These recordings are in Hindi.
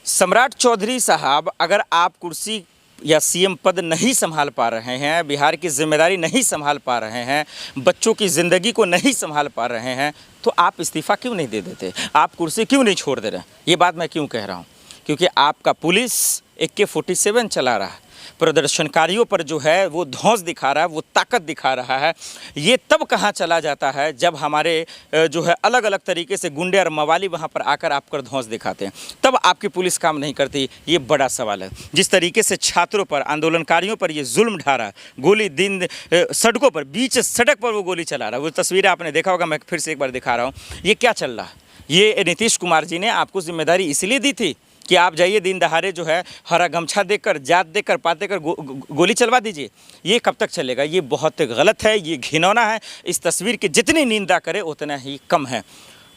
सम्राट चौधरी साहब, अगर आप कुर्सी या सीएम पद नहीं संभाल पा रहे हैं, बिहार की जिम्मेदारी नहीं संभाल पा रहे हैं, बच्चों की ज़िंदगी को नहीं संभाल पा रहे हैं, तो आप इस्तीफ़ा क्यों नहीं दे देते? आप कुर्सी क्यों नहीं छोड़ दे रहे? ये बात मैं क्यों कह रहा हूँ? क्योंकि आपका पुलिस AK-47 चला रहा है, प्रदर्शनकारियों पर जो है वो धौंस दिखा रहा है, वो ताकत दिखा रहा है। ये तब कहाँ चला जाता है जब हमारे जो है अलग अलग तरीके से गुंडे और मवाली वहाँ पर आकर आप पर धौंस दिखाते हैं, तब आपकी पुलिस काम नहीं करती। ये बड़ा सवाल है। जिस तरीके से छात्रों पर, आंदोलनकारियों पर ये जुल्म ढा रहा है, गोली दिन सड़कों पर, बीच सड़क पर वो गोली चला रहा है, वो तस्वीरें आपने देखा होगा, मैं फिर से एक बार दिखा रहा हूँ। ये क्या चल रहा है? ये नीतीश कुमार जी ने आपको जिम्मेदारी इसलिए दी थी कि आप जाइए दिन दहाड़े जो है हरा गमछा देकर, जात देकर, पात देकर गोली चलवा दीजिए। ये कब तक चलेगा? ये बहुत गलत है, ये घिनौना है। इस तस्वीर की जितनी निंदा करे उतना ही कम है।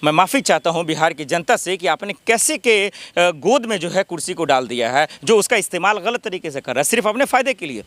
मैं माफ़ी चाहता हूं बिहार की जनता से कि आपने कैसे के गोद में जो है कुर्सी को डाल दिया है, जो उसका इस्तेमाल गलत तरीके से कर रहा है सिर्फ अपने फ़ायदे के लिए।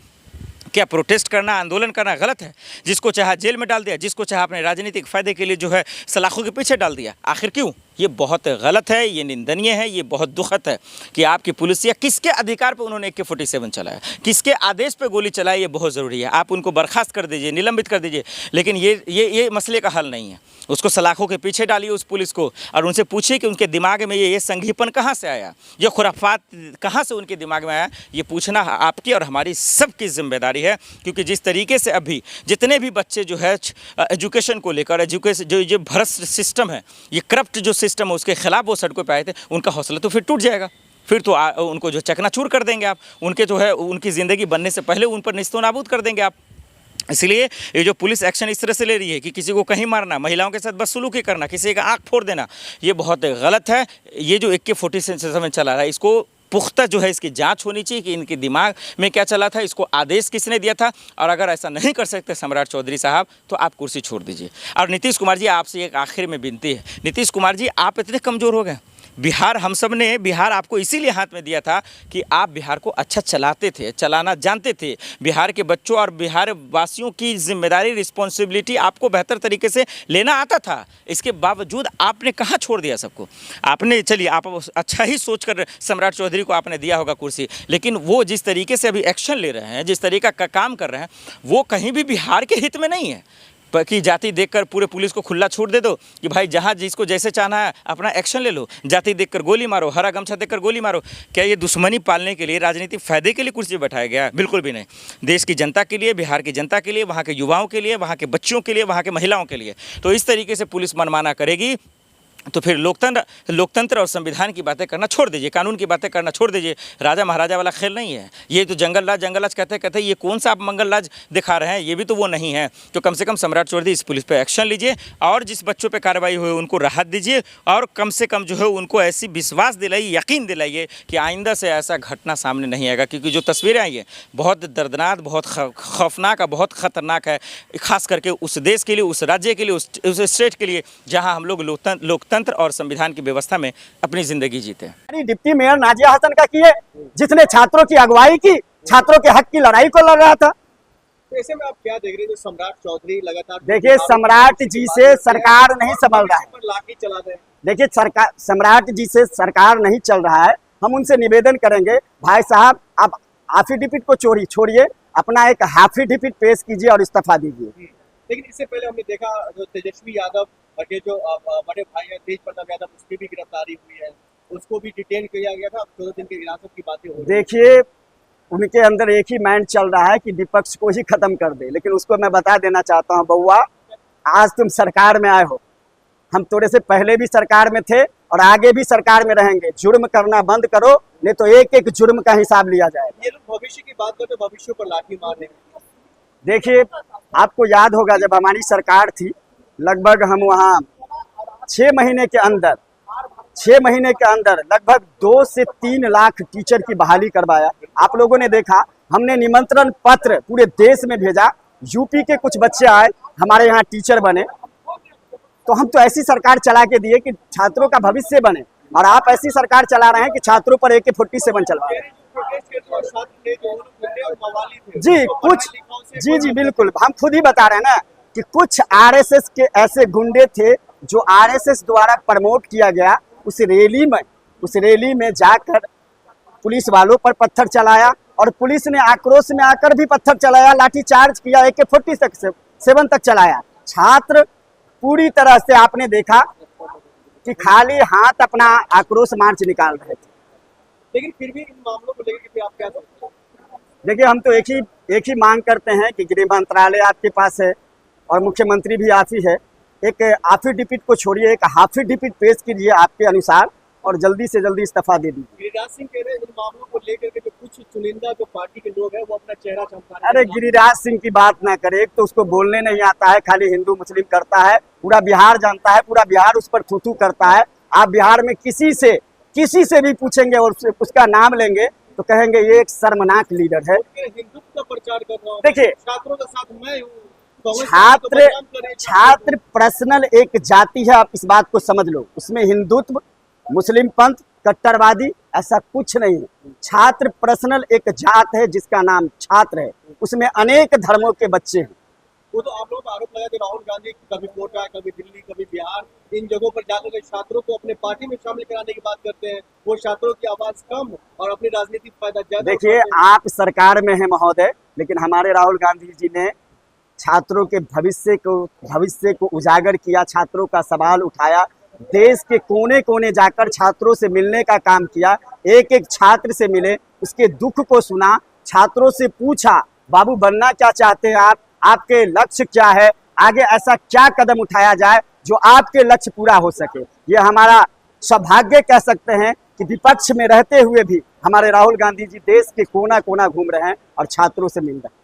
क्या प्रोटेस्ट करना, आंदोलन करना गलत है? जिसको चाहा जेल में डाल दिया, जिसको चाहा अपने राजनीतिक फ़ायदे के लिए जो है सलाखों के पीछे डाल दिया। आखिर क्यों? ये बहुत गलत है, ये निंदनीय है, ये बहुत दुखद है कि आपकी पुलिस या किसके अधिकार पर उन्होंने AK-47 चलाया, किसके आदेश पे गोली चलाई, ये बहुत ज़रूरी है। आप उनको बर्खास्त कर दीजिए, निलंबित कर दीजिए, लेकिन ये मसले का हल नहीं है। उसको सलाखों के पीछे डालिए उस पुलिस को, और उनसे पूछिए कि उनके दिमाग में ये संघीपन कहाँ से आया, ये खुराफात कहाँ से उनके दिमाग में आया। ये पूछना आपकी और हमारी सबकी जिम्मेदारी है, क्योंकि जिस तरीके से अभी जितने भी बच्चे जो है एजुकेशन को लेकर, एजुकेशन जो भ्रष्ट सिस्टम है, ये करप्ट जो सिस्टम है, उसके खिलाफ वो सड़कों पे आए थे, उनका हौसला तो फिर टूट जाएगा। फिर तो उनको जो चकनाचूर कर देंगे आप, उनके जो है उनकी ज़िंदगी बनने से पहले उन पर निस्तो नाबूद कर देंगे आप। इसलिए ये जो पुलिस एक्शन इस तरह से ले रही है कि किसी को कहीं मारना, महिलाओं के साथ बदसलूकी करना, किसी का आँख फोड़ देना, ये बहुत गलत है। ये जो AK-47 चला रहा है, इसको पुख्ता जो है इसकी जांच होनी चाहिए कि इनके दिमाग में क्या चला था, इसको आदेश किसने दिया था। और अगर ऐसा नहीं कर सकते सम्राट चौधरी साहब, तो आप कुर्सी छोड़ दीजिए। और नीतीश कुमार जी, आपसे एक आखिर में विनती है, नीतीश कुमार जी, आप इतने कमज़ोर हो गए। बिहार, हम सब ने बिहार आपको इसीलिए हाथ में दिया था कि आप बिहार को अच्छा चलाते थे, चलाना जानते थे। बिहार के बच्चों और बिहार वासियों की जिम्मेदारी, रिस्पॉन्सिबिलिटी आपको बेहतर तरीके से लेना आता था। इसके बावजूद आपने कहाँ छोड़ दिया सबको? आपने, चलिए आप अच्छा ही सोचकर सम्राट चौधरी को आपने दिया होगा कुर्सी, लेकिन वो जिस तरीके से अभी एक्शन ले रहे हैं, जिस तरीका का काम कर रहे हैं, वो कहीं भी बिहार के हित में नहीं है। कि जाति देखकर पूरे पुलिस को खुला छूट दे दो कि भाई जहाँ जिसको जैसे चाहना है अपना एक्शन ले लो, जाति देखकर गोली मारो, हरा गमछा देखकर गोली मारो। क्या ये दुश्मनी पालने के लिए, राजनीतिक फ़ायदे के लिए कुर्सी बैठाया गया है? बिल्कुल भी नहीं। देश की जनता के लिए, बिहार की जनता के लिए, वहाँ के युवाओं के लिए, वहाँ के बच्चों के लिए, वहाँ के महिलाओं के लिए। तो इस तरीके से पुलिस मनमाना करेगी तो फिर लोकतंत्र और संविधान की बातें करना छोड़ दीजिए, कानून की बातें करना छोड़ दीजिए। राजा महाराजा वाला खेल नहीं है ये। तो जंगल राज कहते ये कौन सा आप मंगल राज दिखा रहे हैं? ये भी तो वो नहीं है। तो कम से कम सम्राट चौधरी, इस पुलिस पे एक्शन लीजिए, और जिस बच्चों पे कार्रवाई हुई उनको राहत दीजिए, और कम से कम जो है उनको ऐसी विश्वास दिलाइए, यकीन दिलाइए कि आइंदा से ऐसा घटना सामने नहीं आएगा। क्योंकि जो तस्वीरें आई हैं बहुत दर्दनाक, बहुत खौफनाक, बहुत ख़तरनाक है, खास करके उस देश के लिए, उस राज्य के लिए, उस स्टेट के लिए जहाँ हम लोग लोकतंत्र और संविधान की व्यवस्था में अपनी जिंदगी जीते हैं। डिप्टी मेयर नाजिया हसन का किए, जिसने छात्रों की अगुवाई की, छात्रों के हक की लड़ाई को लड़ रहा था। तो ऐसे में आप क्या देख रहे हैं जो सम्राट चौधरी लगातार, देखिए सम्राट जी से सरकार नहीं संभल रहा है, लाठी चला रहे हैं। देखिए सरकार, सम्राट जी से सरकार नहीं चल रहा है। हम उनसे निवेदन करेंगे, भाई साहब आप एफिडेविट को छोड़िए, अपना एक एफिडेविट पेश कीजिए और इस्तीफा दीजिए। लेकिन इससे पहले हमने देखा जो तेजस्वी यादव के जो बड़े भाई है तेज प्रताप यादव, उसकी भी गिरफ्तारी हुई है, उसको भी डिटेन किया गया था। 14 दिन की हिरासत की बातें हो रही है। देखिए उनके अंदर एक ही माइंड चल रहा है कि विपक्ष को ही खत्म कर दे। लेकिन उसको मैं बता देना चाहता हूँ, बउआ आज तुम सरकार में आए हो, हम थोड़े से पहले भी सरकार में थे और आगे भी सरकार में रहेंगे। जुर्म करना बंद करो, नहीं तो एक एक जुर्म का हिसाब लिया जाएगा। ये लोग भविष्य की बात करते, भविष्य पर लाठी मारने। देखिए आपको याद होगा जब हमारी सरकार थी, लगभग हम वहाँ 6 महीने के अंदर लगभग 2 से 3 लाख टीचर की बहाली करवाया। आप लोगों ने देखा, हमने निमंत्रण पत्र पूरे देश में भेजा, यूपी के कुछ बच्चे आए, हमारे यहाँ टीचर बने। तो हम तो ऐसी सरकार चला के दिए कि छात्रों का भविष्य बने, और आप ऐसी सरकार चला रहे हैं कि छात्रों पर AK-47 चलवा रहे हैं। जी कुछ, जी बिल्कुल, हम खुद ही बता रहे हैं ना कि कुछ RSS के ऐसे गुंडे थे जो RSS द्वारा प्रमोट किया गया, उस रैली में उस रैली में जाकर पुलिस वालों पर पत्थर चलाया और पुलिस ने आक्रोश में आकर भी पत्थर चलाया, लाठीचार्ज किया, AK-47 तक चलाया। छात्र पूरी तरह से आपने देखा कि खाली हाथ अपना आक्रोश मार्च निकाल रहे थे। लेकिन फिर भी इन मामलों को लेकर के आप क्या सोचते हैं? देखिए, हम तो एक ही मांग करते हैं कि गृह मंत्रालय आपके पास है और मुख्यमंत्री भी आप ही है, एक एफिडेविट को छोड़िए, एक एफिडेविट पेश कीजिए आपके अनुसार और जल्दी से जल्दी इस्तीफा दे दीजिए। गिरिराज सिंह कह रहे हैं इन मामलों को लेकर के जो कुछ चुनिंदा जो पार्टी के लोग हैं वो अपना चेहरा चमका। अरे गिरिराज सिंह की बात ना करे, एक तो उसको बोलने नहीं आता है, खाली हिंदू मुस्लिम करता है, पूरा बिहार जानता है, पूरा बिहार उस पर थू करता है। आप बिहार में किसी से भी पूछेंगे और उसका नाम लेंगे तो कहेंगे ये एक शर्मनाक लीडर है। हिंदुत्व का प्रचार कर रहा हूँ, देखिए, छात्रों का साथ मैं हूँ, छात्र पर्सनल एक जाति है, आप इस बात को समझ लो। उसमें हिंदुत्व, मुस्लिम पंथ, कट्टरवादी ऐसा कुछ नहीं है। छात्र पर्सनल एक जात है जिसका नाम छात्र है, उसमें अनेक धर्मों के बच्चे हैं। वो तो आप लोग आरोप लगा कि राहुल गांधी कभी कोटा, कभी दिल्ली, कभी बिहार, इन जगहों पर जाकर के छात्रों को अपने पार्टी में शामिल कराने की बात करते हैं। वो छात्रों की आवाज कम और अपनी राजनीतिक फायदा ज्यादा। देखिए, आप सरकार में हैं महोदय, लेकिन हमारे राहुल गांधी जी ने छात्रों के भविष्य को उजागर किया, छात्रों का सवाल उठाया, देश के कोने कोने जाकर छात्रों से मिलने का काम किया, एक एक छात्र से मिले, उसके दुख को सुना, छात्रों से पूछा बाबू बनना क्या चाहते हैं आप, आपके लक्ष्य क्या है, आगे ऐसा क्या कदम उठाया जाए जो आपके लक्ष्य पूरा हो सके। ये हमारा सौभाग्य कह सकते हैं कि विपक्ष में रहते हुए भी हमारे राहुल गांधी जी देश के कोना कोना घूम रहे हैं और छात्रों से मिल रहे हैं।